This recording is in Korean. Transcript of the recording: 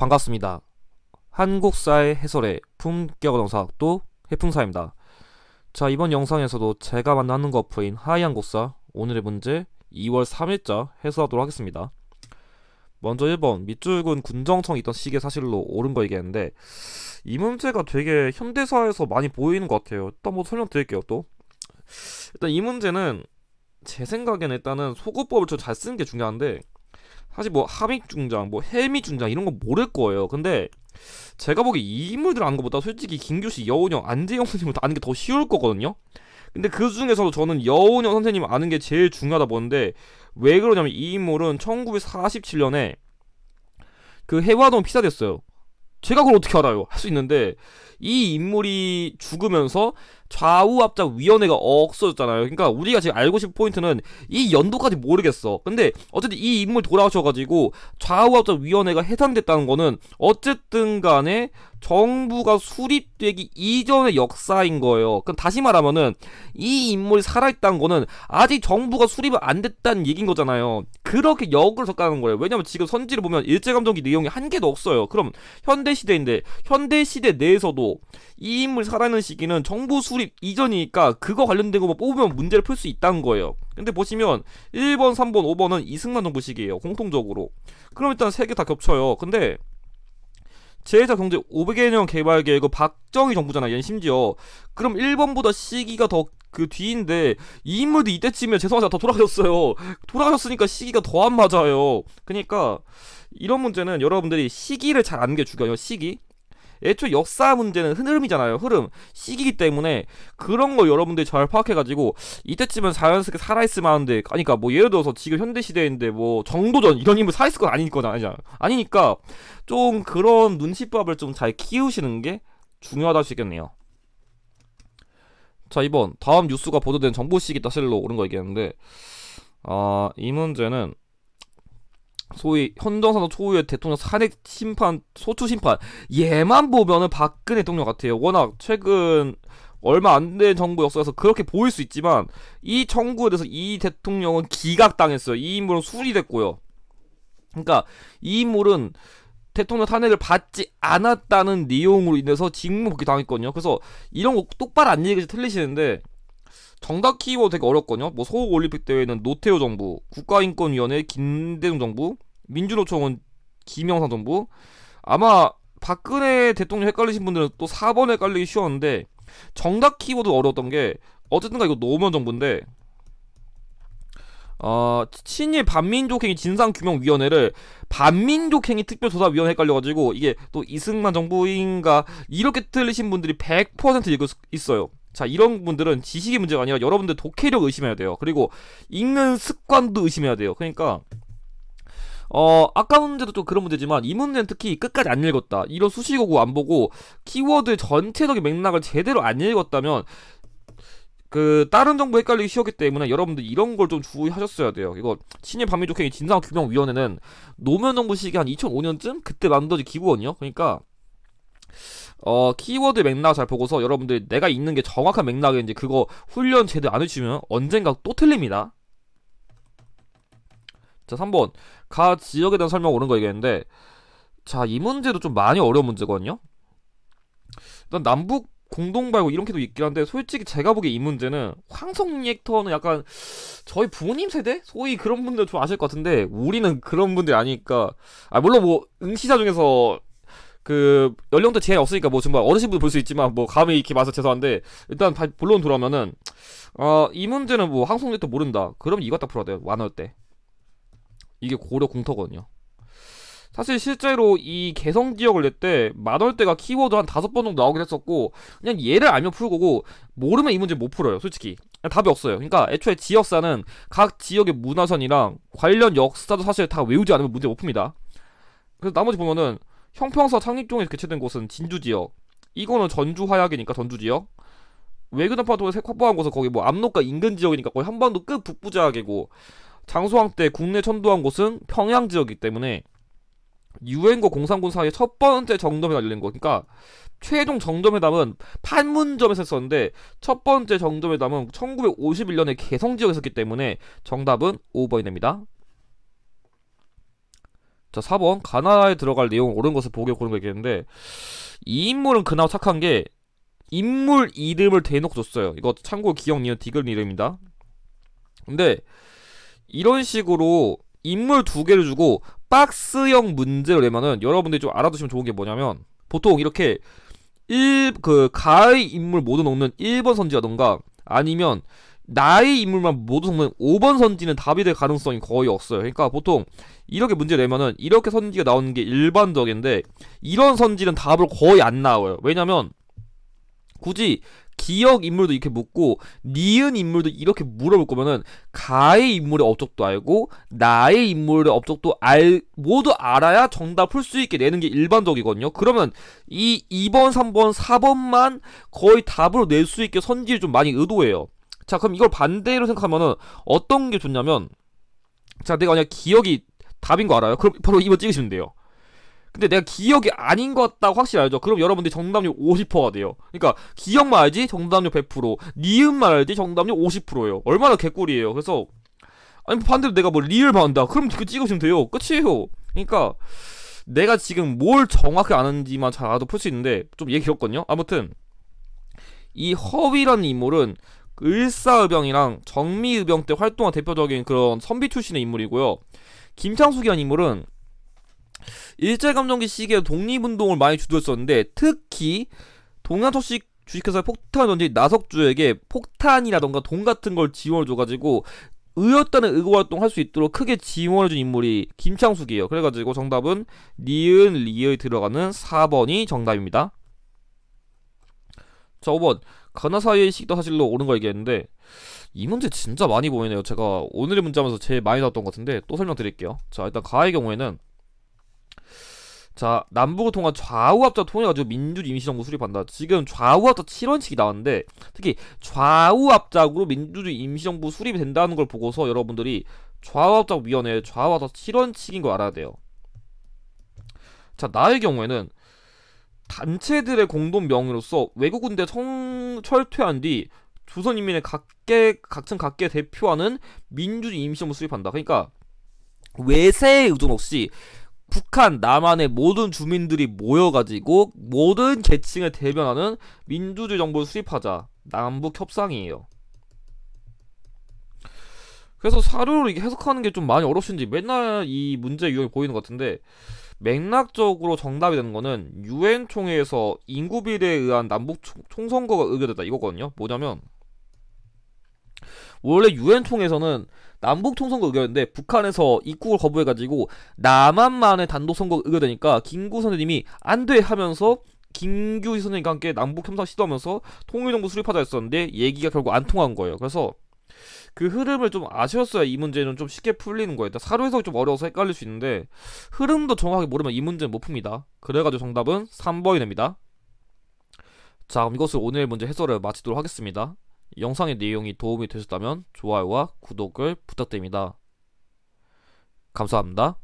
반갑습니다. 한국사의 해설의 품격 언어사학도 해풍사입니다. 자, 이번 영상에서도 제가 만난 한국어 어플인 하이한국사 오늘의 문제 2월 3일자 해설하도록 하겠습니다. 먼저 1번 밑줄근 군정청이 있던 시기의 사실로 옳은 거 얘기했는데, 이 문제가 되게 현대사에서 많이 보이는 것 같아요. 일단 뭐 설명드릴게요. 또 일단 이 문제는 제 생각에는 일단은 소거법을 좀 잘 쓰는 게 중요한데, 사실 뭐 하믹중장, 뭐 헬미중장 이런 거 모를 거예요. 근데 제가 보기에 이 인물들 아는 것보다 솔직히 김규식, 여운형, 안재영 선생님을 아는 게 더 쉬울 거거든요. 근데 그 중에서도 저는 여운형 선생님 아는 게 제일 중요하다 보는데, 왜 그러냐면 이 인물은 1947년에 그 해화동 피살됐어요. 제가 그걸 어떻게 알아요? 할 수 있는데, 이 인물이 죽으면서 좌우합작위원회가 없어졌잖아요. 그러니까 우리가 지금 알고 싶은 포인트는 이 연도까지 모르겠어. 근데 어쨌든 이 인물 돌아오셔가지고 좌우합작위원회가 해산됐다는 거는 어쨌든 간에 정부가 수립되기 이전의 역사인 거예요. 그럼 다시 말하면은 이 인물이 살아있다는 거는 아직 정부가 수립이 안 됐다는 얘기인 거잖아요. 그렇게 역으로 접근하는 거예요. 왜냐면 지금 선지를 보면 일제감정기 내용이 한 개도 없어요. 그럼 현대시대인데, 현대시대 내에서도 이 인물이 살아있는 시기는 정부 수립 이전이니까 그거 관련된 거만 뽑으면 문제를 풀 수 있다는 거예요. 근데 보시면 1번, 3번, 5번은 이승만 정부 시기예요. 공통적으로. 그럼 일단 세 개 다 겹쳐요. 근데 제2차 경제 500개년 개발 계획은 박정희 정부잖아, 얘는 심지어. 그럼 1번보다 시기가 더 그 뒤인데, 이 인물도 이때쯤이면 죄송하지만 더 돌아가셨어요. 돌아가셨으니까 시기가 더 안 맞아요. 그러니까 이런 문제는 여러분들이 시기를 잘 아는 게 중요해요. 시기. 애초에 역사 문제는 흐름이잖아요. 흐름. 시기이기 때문에 그런 거 여러분들이 잘 파악해가지고 이때쯤은 자연스럽게 살아있을 만한데, 아니까 뭐 예를 들어서 지금 현대시대인데 뭐 정도전 이런 인물 살아있을 건 아닐 거잖아. 아니니까 좀 그런 눈치밥을 좀 잘 키우시는 게 중요하다 할 수 있겠네요. 자, 2번 다음 뉴스가 보도된 정보 시기 따실로 옳은 거 얘기했는데, 이 문제는 소위 현정사상 초유의 대통령 탄핵 심판, 소추 심판, 얘만 보면은 박근혜 대통령 같아요. 워낙 최근 얼마 안 된 정부 역사에서 그렇게 보일 수 있지만, 이 청구에 대해서 이 대통령은 기각당했어요. 이 인물은 수리됐고요. 그러니까 이 인물은 대통령 탄핵을 받지 않았다는 내용으로 인해서 직무복귀 당했거든요. 그래서 이런 거 똑바로 안 얘기해서 틀리시는데, 정답 키워드 되게 어렵거든요. 뭐 서울올림픽 대회는 노태우 정부, 국가인권위원회 김대중 정부, 민주노총은 김영삼 정부. 아마 박근혜 대통령 헷갈리신 분들은 또 4번 헷갈리기 쉬웠는데, 정답 키워드 어려웠던 게 어쨌든가 이거 노무현 정부인데, 친일 반민족행위 진상규명위원회를 반민족행위 특별조사위원회 헷갈려가지고 이게 또 이승만 정부인가 이렇게 틀리신 분들이 100% 있어요. 자, 이런 분들은 지식의 문제가 아니라 여러분들 독해력 의심해야 돼요. 그리고 읽는 습관도 의심해야 돼요. 그러니까 아까 문제도 좀 그런 문제지만, 이 문제는 특히 끝까지 안 읽었다, 이런 수식어구 안 보고 키워드 전체적인 맥락을 제대로 안 읽었다면 그 다른 정보 헷갈리기 쉬웠기 때문에 여러분들 이런 걸 좀 주의하셨어야 돼요. 이거 친일 반민족행위 진상규명위원회는 노무현 정부 시기 한 2005년쯤 그때 만들어진 기구거든요. 그러니까 키워드 맥락 잘 보고서 여러분들 내가 읽는 게 정확한 맥락인지 그거 훈련 제대로 안 해주시면 언젠가 또 틀립니다. 자, 3번 가 지역에 대한 설명 옳은 거 얘기했는데, 자, 이 문제도 좀 많이 어려운 문제거든요. 일단 남북 공동발고 이렇게도 있긴 한데, 솔직히 제가 보기에 이 문제는 황성 리액터는 약간 저희 부모님 세대? 소위 그런 분들 좀 아실 것 같은데, 우리는 그런 분들이 아니니까. 물론 뭐 응시자 중에서 그 연령대 제한 없으니까 뭐 정말 어르신분들 볼 수 있지만, 뭐 감히 이렇게 말해서 죄송한데, 일단 본론 돌아오면은 이 문제는 뭐 황성 리액터 모른다 그러면 이거 딱 풀어야 돼요. 완화 때. 이게 고려 공터거든요. 사실 실제로 이 개성지역을 낼 때 만월대가 키워드 한 5번 정도 나오긴 했었고, 그냥 얘를 알면 풀 거고 모르면 이 문제 못 풀어요. 솔직히 답이 없어요. 그러니까 애초에 지역사는 각 지역의 문화선이랑 관련 역사도 사실 다 외우지 않으면 문제 못 풉니다. 그래서 나머지 보면은 형평사 창립종에서 개최된 곳은 진주지역, 이거는 전주 화약이니까 전주지역. 외교단파도에 확보한 곳은 거기 뭐 압록과 인근 지역이니까 거의 한반도 끝 북부 지역이고, 장소왕 때 국내 천도한 곳은 평양 지역이기 때문에 유엔과 공산군 사이의 첫 번째 정점회담이 열린 거. 그러니까 최종 정점회담은 판문점에서 했었는데, 첫 번째 정점회담은 1951년에 개성지역에서 했기 때문에 정답은 5번이 됩니다. 자, 4번 가나다에 들어갈 내용 옳은 것을 보게 고른 거 있겠는데, 이 인물은 그나마 착한 게 인물 이름을 대놓고 줬어요. 이거 참고 기억 니은 디귿 이름입니다. 근데 이런 식으로 인물 두 개를 주고 박스형 문제를 내면은 여러분들이 좀 알아두시면 좋은 게 뭐냐면, 보통 이렇게 가의 인물 모두 넣는 1번 선지라던가 아니면 나의 인물만 모두 적는 5번 선지는 답이 될 가능성이 거의 없어요. 그러니까 보통 이렇게 문제 내면은 이렇게 선지가 나오는 게 일반적인데, 이런 선지는 답을 거의 안 나와요. 왜냐면 굳이 기억 인물도 이렇게 묻고 니은 인물도 이렇게 물어볼 거면은 가의 인물의 업적도 알고 나의 인물의 업적도 모두 알아야 정답 풀 수 있게 내는 게 일반적이거든요. 그러면 이 2번, 3번, 4번만 거의 답으로 낼 수 있게 선지를 좀 많이 의도해요. 자, 그럼 이걸 반대로 생각하면은 어떤 게 좋냐면, 자, 내가 만약 기억이 답인 거 알아요? 그럼 바로 2번 찍으시면 돼요. 근데 내가 기억이 아닌 것 같다고 확실히 알죠? 그럼 여러분들이 정답률 50%가 돼요. 그러니까 기억만 알지 정답률 100%, 니은만 알지 정답률 50%예요. 얼마나 개꿀이에요. 그래서 아니 반대로 내가 뭐 리을 받는다, 그럼 그 찍으시면 돼요. 끝이에요. 그러니까 내가 지금 뭘 정확히 아는지만 잘 알아도 풀 수 있는데 좀 얘기 길었거든요. 아무튼 이 허위라는 인물은 을사의병이랑 정미의병 때 활동한 대표적인 그런 선비 출신의 인물이고요. 김창숙이라는 인물은 일제감정기 시기에 독립운동을 많이 주도했었는데, 특히 동양토식 주식회사의 폭탄을 던진 나석주에게 폭탄이라던가 돈 같은 걸 지원해줘가지고 의였다는 의거활동 할 수 있도록 크게 지원해준 인물이 김창숙이에요. 그래가지고 정답은 니은 리을 들어가는 4번이 정답입니다. 자, 5번 가나사이의 시기도 사실로 옳은 거 얘기했는데, 이 문제 진짜 많이 보이네요. 제가 오늘의 문제 하면서 제일 많이 나왔던 것 같은데 또 설명드릴게요. 자, 일단 가의 경우에는, 자, 남북을 통한 좌우합작 통해가지고 민주주의 임시정부 수립한다. 지금 좌우합작 7원칙이 나왔는데, 특히 좌우합작으로 민주주의 임시정부 수립이 된다는 걸 보고서 여러분들이 좌우합작위원회 좌우합작 7원칙인 걸 알아야 돼요. 자, 나의 경우에는 단체들의 공동 명의로서 외국군대 철퇴한 뒤 조선인민의 각층 각계 대표하는 민주주의 임시정부 수립한다. 그러니까 외세에 의존 없이 북한, 남한의 모든 주민들이 모여가지고 모든 계층을 대변하는 민주주의 정부를 수립하자. 남북 협상이에요. 그래서 사료를 이게 해석하는 게 좀 많이 어렵신지 맨날 이 문제 유형이 보이는 것 같은데, 맥락적으로 정답이 되는 거는 유엔 총회에서 인구 비례에 의한 남북 총선거가 의결됐다 이거거든요. 뭐냐면 원래 유엔 총회에서는 남북 총선거 의결인데 북한에서 입국을 거부해가지고 남한만의 단독 선거가 의결되니까 김구 선생님이 안돼 하면서 김규희 선생님과 함께 남북 협상 시도하면서 통일정부 수립하자 했었는데 얘기가 결국 안 통한 거예요. 그래서 그 흐름을 좀 아셨어야 이 문제는 좀 쉽게 풀리는 거예요. 사료 해석이 좀 어려워서 헷갈릴 수 있는데 흐름도 정확하게 모르면 이 문제는 못 풉니다. 그래가지고 정답은 3번이 됩니다. 자, 그럼 이것을 오늘 문제 해설을 마치도록 하겠습니다. 영상의 내용이 도움이 되셨다면 좋아요와 구독을 부탁드립니다. 감사합니다.